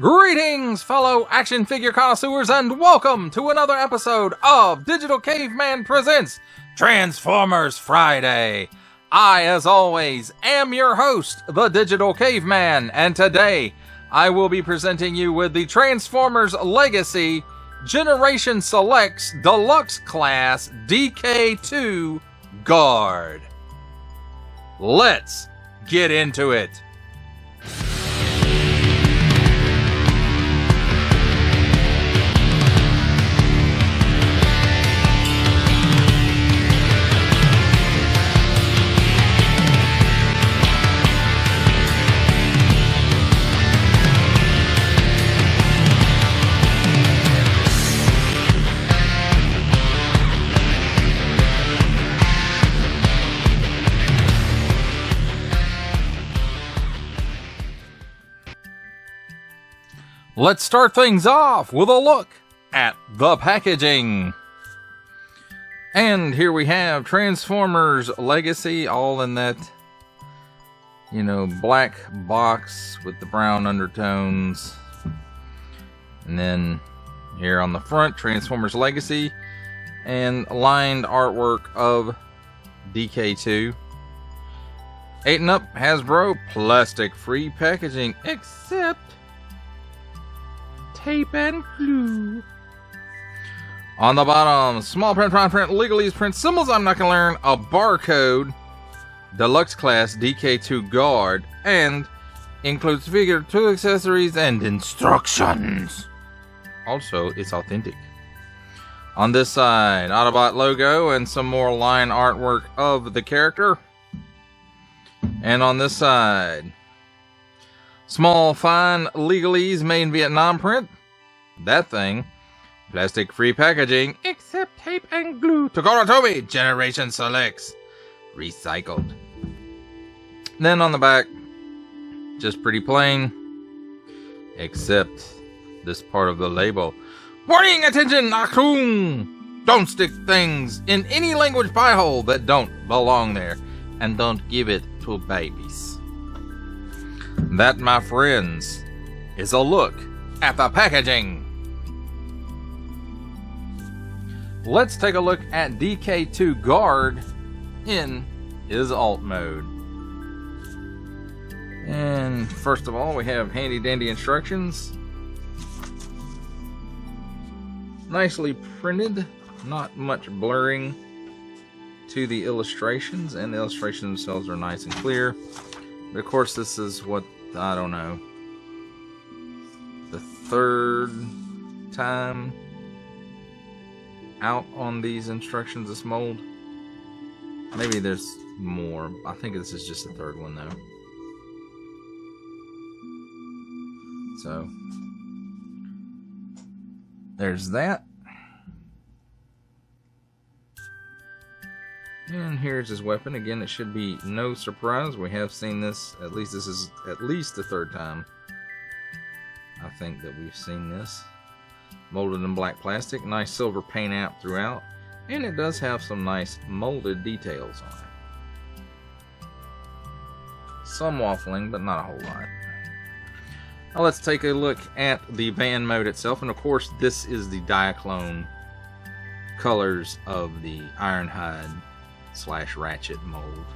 Greetings, fellow action figure connoisseurs, and welcome to another episode of Digital Caveman Presents Transformers Friday. I, as always, am your host, the Digital Caveman, and today I will be presenting you with the Transformers Legacy Generation Selects Deluxe Class DK-2 Guard. Let's get into it. Let's start things off with a look at the packaging. And here we have Transformers Legacy, all in that, black box with the brown undertones. And then here on the front, Transformers Legacy, and lined artwork of DK-2. 8 and up, Hasbro, plastic-free packaging, except tape and glue. On the bottom, small print, fine print, legalese print, symbols I'm not gonna learn, a barcode, Deluxe Class DK-2 Guard, and includes figure, tool accessories, and instructions. Also, it's authentic. On this side, Autobot logo and some more line artwork of the character. And on this side, small, fine, legalese, made in Vietnam print. That thing. Plastic-free packaging, except tape and glue. Takara Tomy, Generation Selects. Recycled. Then on the back, just pretty plain. Except this part of the label. Warning, attention, Achtung! Don't stick things in any language pie hole that don't belong there. And don't give it to babies. That, my friends, is a look at the packaging. Let's take a look at DK-2 Guard in his alt mode. And first of all, we have handy dandy instructions. Nicely printed, not much blurring to the illustrations, and the illustrations themselves are nice and clear. But of course, this is what, I don't know, the third time out on these instructions, this mold. Maybe there's more. I think this is just the third one, though. So, there's that. And here's his weapon. Again, it should be no surprise. We have seen this. At least this is at least the third time I think that we've seen this. Molded in black plastic. Nice silver paint app throughout. And it does have some nice molded details on it. Some waffling, but not a whole lot. Now let's take a look at the van mode itself. And of course, this is the Diaclone colors of the Ironhide / Ratchet mold.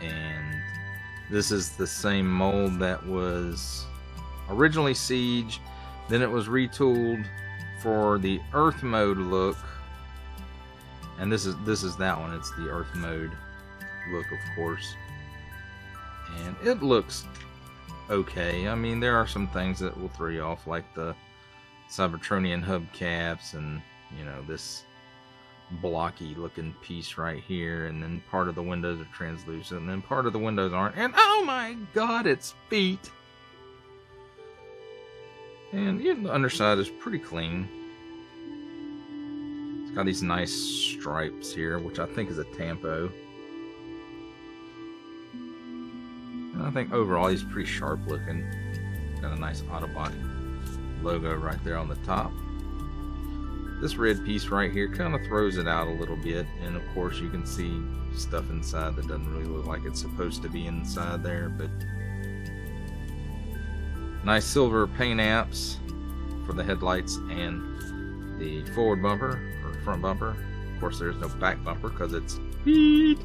And this is the same mold that was originally Siege, then it was retooled for the Earth mode look, and this is that one. It's the Earth mode look, of course, and it looks okay. I mean, there are some things that will throw you off, like the Cybertronian hubcaps, and this blocky looking piece right here, and then part of the windows are translucent, and then part of the windows aren't, and oh my god, it's feet. And the underside is pretty clean. It's got these nice stripes here, which I think is a tampo. And I think overall he's pretty sharp looking. Got a nice Autobot logo right there on the top. This red piece right here kind of throws it out a little bit, and of course you can see stuff inside that doesn't really look like it's supposed to be inside there, but Nice silver paint apps for the headlights and the forward bumper or front bumper. Of course, there's no back bumper because it's heat.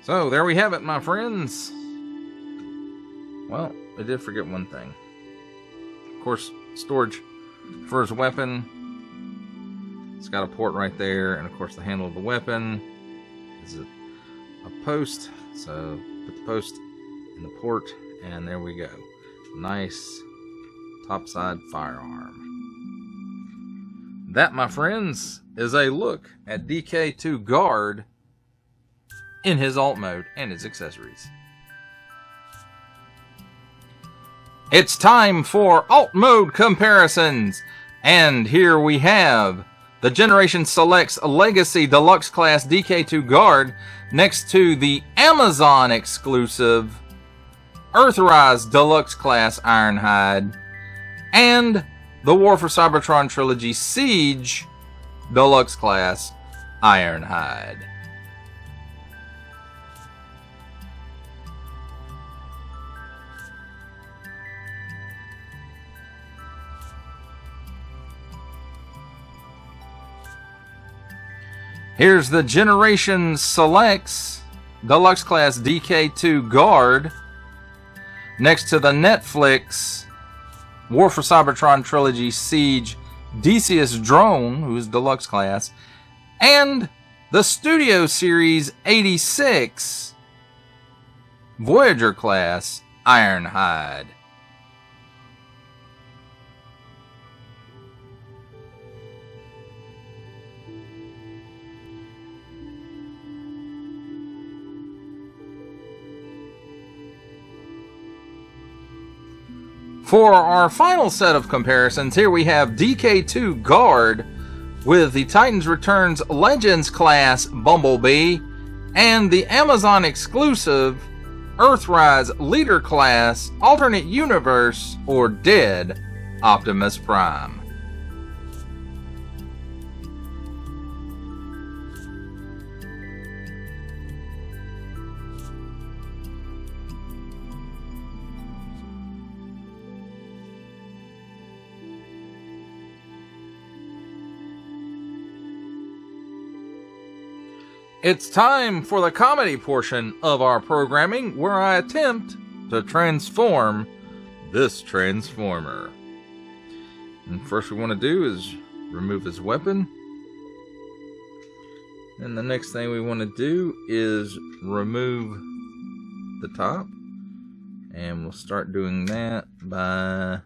So there we have it, my friends. Well, I did forget one thing. Of course, storage for his weapon. It's got a port right there, and of course the handle of the weapon is a post. So put the post in the port, and there we go. Nice topside firearm. That, my friends, is a look at DK-2 Guard in his alt mode and his accessories. It's time for alt mode comparisons, and here we have the Generation Selects Legacy Deluxe Class DK-2 Guard next to the Amazon exclusive Earthrise Deluxe Class Ironhide and the War for Cybertron Trilogy Siege Deluxe Class Ironhide. Here's the Generation Selects Deluxe Class DK-2 Guard next to the Netflix War for Cybertron Trilogy Siege Decius Drone, who's Deluxe Class, and the Studio Series 86 Voyager Class Ironhide. For our final set of comparisons, here we have DK-2 Guard with the Titans Returns Legends class Bumblebee and the Amazon exclusive Earthrise Leader class Alternate Universe or Dead Optimus Prime. It's time for the comedy portion of our programming, where I attempt to transform this Transformer. And first we want to do is remove his weapon. And the next thing we want to do is remove the top. And we'll start doing that by...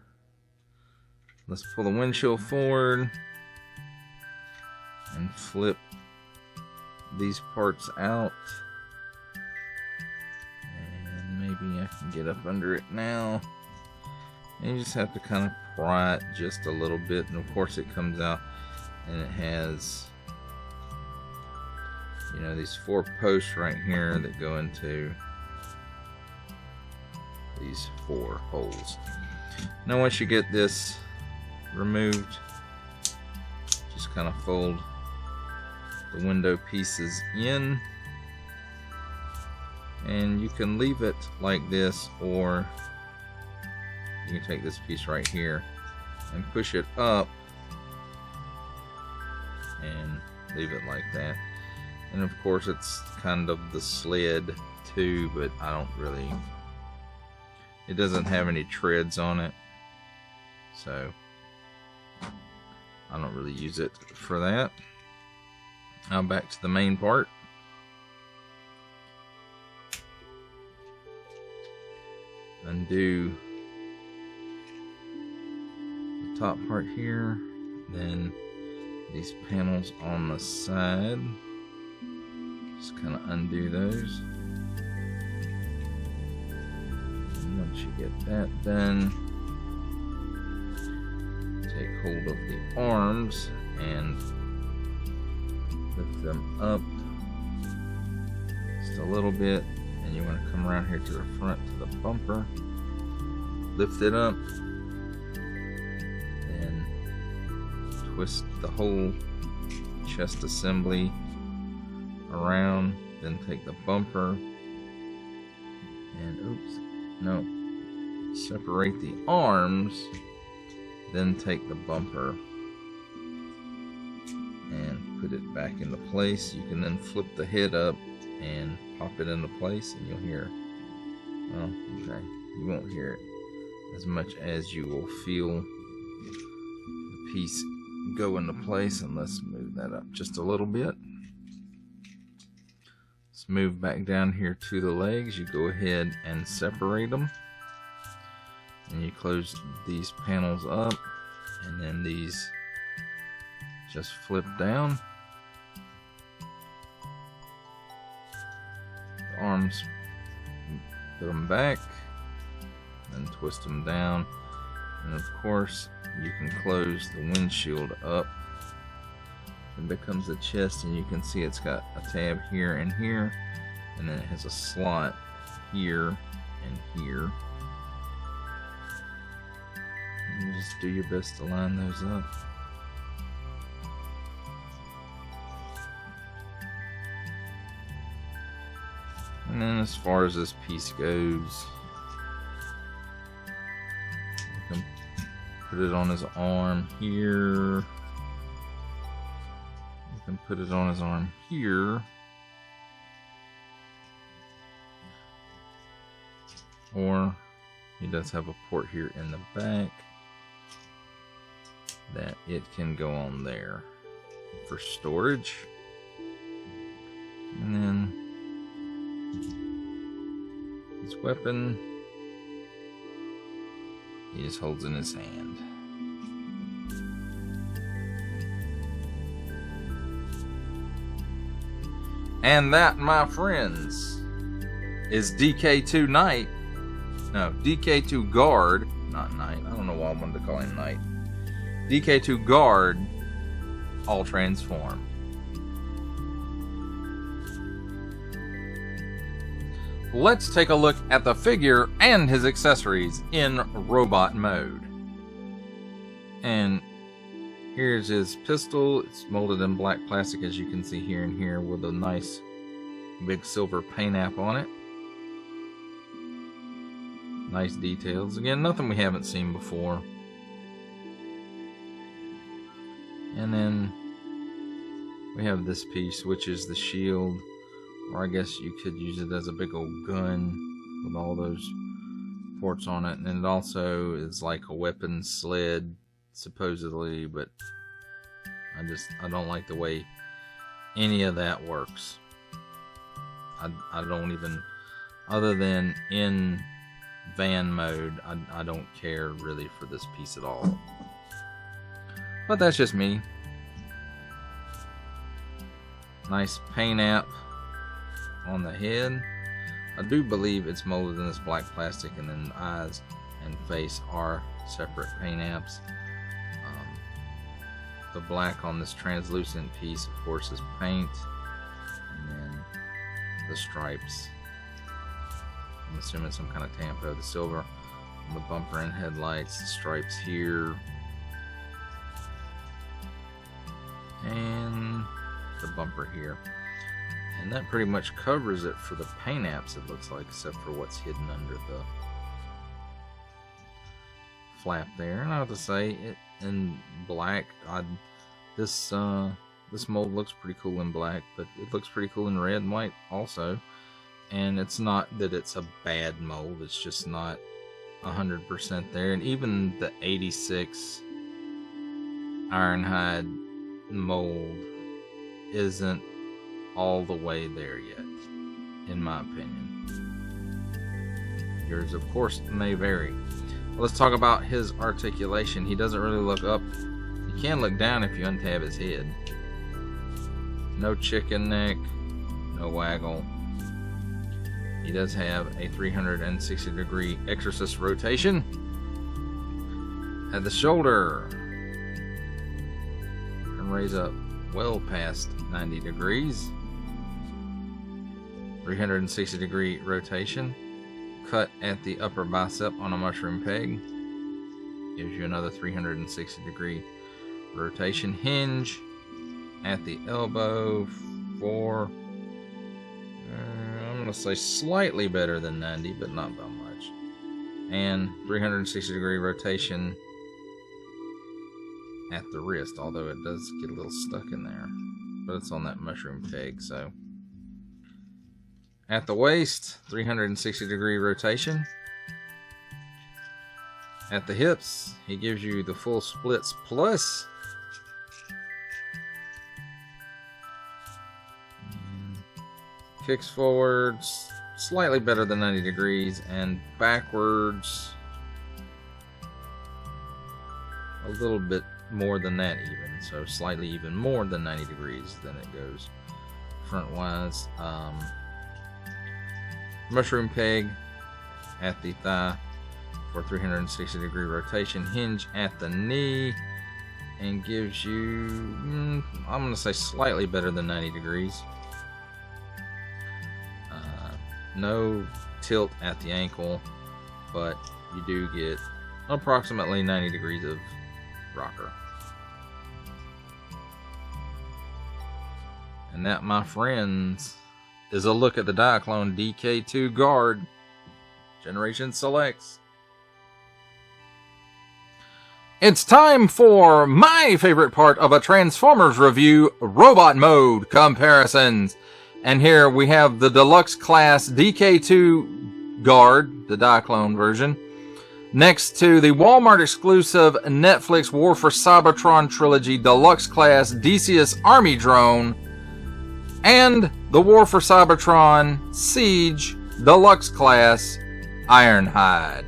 Let's pull the windshield forward and flip these parts out, and maybe I can get up under it now. And you just have to kind of pry it just a little bit, and of course it comes out and it has, you know, these 4 posts right here that go into these 4 holes. Now once you get this removed, just kind of fold the window pieces in, and you can leave it like this, or you can take this piece right here and push it up and leave it like that. And of course it's kind of the sled too, but I don't really, it doesn't have any treads on it, so I don't really use it for that. Now back to the main part. Undo the top part here, then these panels on the side. Just kind of undo those. And once you get that done, take hold of the arms and lift them up just a little bit, and you want to come around here to the front to the bumper, lift it up, and twist the whole chest assembly around, then take the bumper And oops, no. Separate the arms, then take the bumper and put it back into place. You can then flip the head up and pop it into place, and you'll hear, well, okay, you won't hear it as much as you will feel the piece go into place. And let's move that up just a little bit. Let's move back down here to the legs. You go ahead and separate them, and you close these panels up, and then these just flip down. The arms, put them back, and twist them down. And of course, you can close the windshield up. It becomes a chest, and you can see it's got a tab here and here, and then it has a slot here and here. And you just do your best to line those up. And then as far as this piece goes, you can put it on his arm here. You can put it on his arm here. Or he does have a port here in the back that it can go on there for storage. And then his weapon, he just holds in his hand. And that, my friends, is DK-2 Knight. No, DK-2 Guard, not Knight. I don't know why I wanted to call him Knight. DK-2 Guard, all transformed. Let's take a look at the figure and his accessories in robot mode. And here's his pistol. It's molded in black plastic, as you can see here and here, with a nice big silver paint app on it. Nice details. Again, nothing we haven't seen before. And then we have this piece, which is the shield. Or I guess you could use it as a big old gun with all those ports on it. And it also is like a weapon sled, supposedly, but I don't like the way any of that works. I don't even, other than in van mode, I don't care really for this piece at all. But that's just me. Nice paint app on the head. I do believe it's molded in this black plastic, and then the eyes and face are separate paint apps. The black on this translucent piece, of course, is paint, and then the stripes, I'm assuming some kind of tampo. The silver on the bumper and headlights, the stripes here, and the bumper here. And that pretty much covers it for the paint apps, it looks like, except for what's hidden under the flap there. And I have to say, it in black, this mold looks pretty cool in black, but it looks pretty cool in red and white also. And it's not that it's a bad mold, it's just not 100% there. And even the 86 Ironhide mold isn't all the way there yet, in my opinion. Yours, of course, may vary. Let's talk about his articulation. He doesn't really look up. He can look down if you untab his head. No chicken neck, no waggle. He does have a 360-degree exorcist rotation. At the shoulder, can raise up well past 90 degrees. 360-degree rotation. Cut at the upper bicep on a mushroom peg. Gives you another 360-degree rotation. Hinge at the elbow for, I'm going going to say slightly better than 90, but not that much. And 360-degree rotation at the wrist, although it does get a little stuck in there. But it's on that mushroom peg, so. At the waist, 360-degree rotation. At the hips, he gives you the full splits plus. Kicks forwards, slightly better than 90 degrees, and backwards, a little bit more than that even, so slightly even more than 90 degrees than it goes front-wise. Mushroom peg at the thigh for 360-degree rotation, hinge at the knee, and gives you, I'm going to say slightly better than 90 degrees. No tilt at the ankle, but you do get approximately 90 degrees of rocker. And that, my friends, is a look at the Diaclone DK-2 Guard Generation Selects. It's time for my favorite part of a Transformers review, Robot Mode Comparisons. And here we have the Deluxe Class DK-2 Guard, the Diaclone version, next to the Walmart exclusive Netflix War for Cybertron Trilogy Deluxe Class Decius Army Drone, and the War for Cybertron Siege Deluxe Class Ironhide.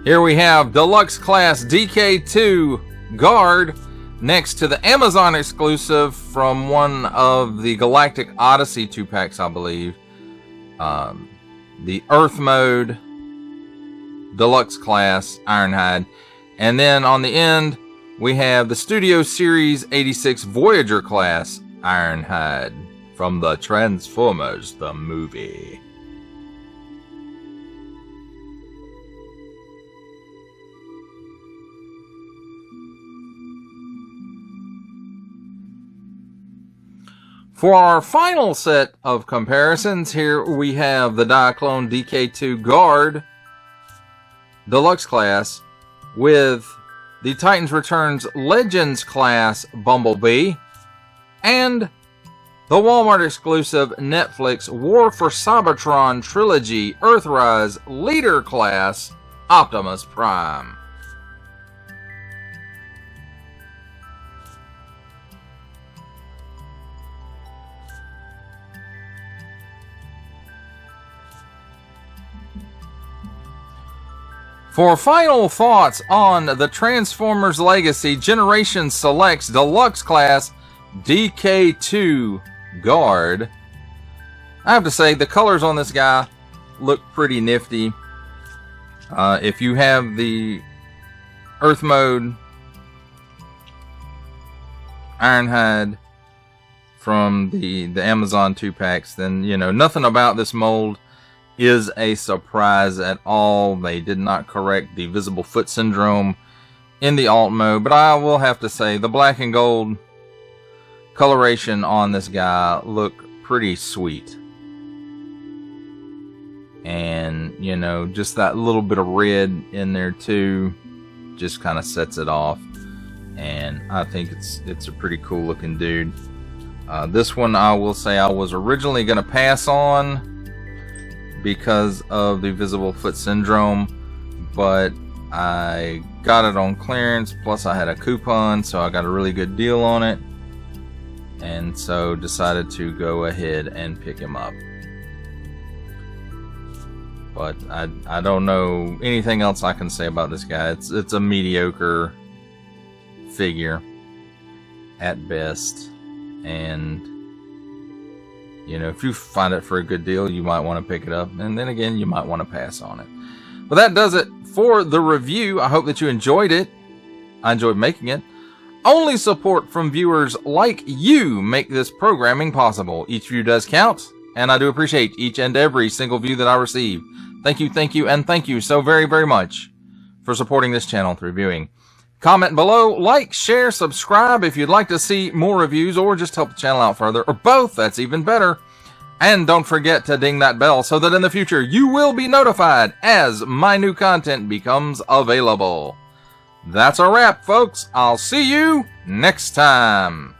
Here we have Deluxe Class DK-2 Guard next to the Amazon exclusive from one of the Galactic Odyssey 2-packs, I believe. The Earth Mode Deluxe Class Ironhide. And then on the end, we have the Studio Series 86 Voyager Class Ironhide from the Transformers, the movie. For our final set of comparisons, here we have the Diaclone DK-2 Guard Deluxe Class with the Titans Returns Legends Class Bumblebee and the Walmart exclusive Netflix War for Cybertron Trilogy Earthrise Leader Class Optimus Prime. For final thoughts on the Transformers Legacy Generation Selects Deluxe Class DK-2 Guard, I have to say the colors on this guy look pretty nifty. If you have the Earth Mode Ironhide from the Amazon 2-packs, then you know nothing about this mold is a surprise at all. They did not correct the visible foot syndrome in the alt mode, but I will have to say the black and gold coloration on this guy look pretty sweet. And you know, just that little bit of red in there too just kind of sets it off, and I think it's a pretty cool looking dude. This one I will say I was originally going to pass on because of the visible foot syndrome, but I got it on clearance, plus I had a coupon, so I got a really good deal on it, and so decided to go ahead and pick him up. But I don't know anything else I can say about this guy. It's a mediocre figure at best, and you know, if you find it for a good deal, you might want to pick it up. And then again, you might want to pass on it. But that does it for the review. I hope that you enjoyed it. I enjoyed making it. Only support from viewers like you make this programming possible. Each view does count, and I do appreciate each and every single view that I receive. Thank you, and thank you so very, very much for for supporting this channel through viewing. Comment below, like, share, subscribe if you'd like to see more reviews or just help the channel out further, or both, that's even better. And don't forget to ding that bell so that in the future you will be notified as my new content becomes available. That's a wrap, folks. I'll see you next time.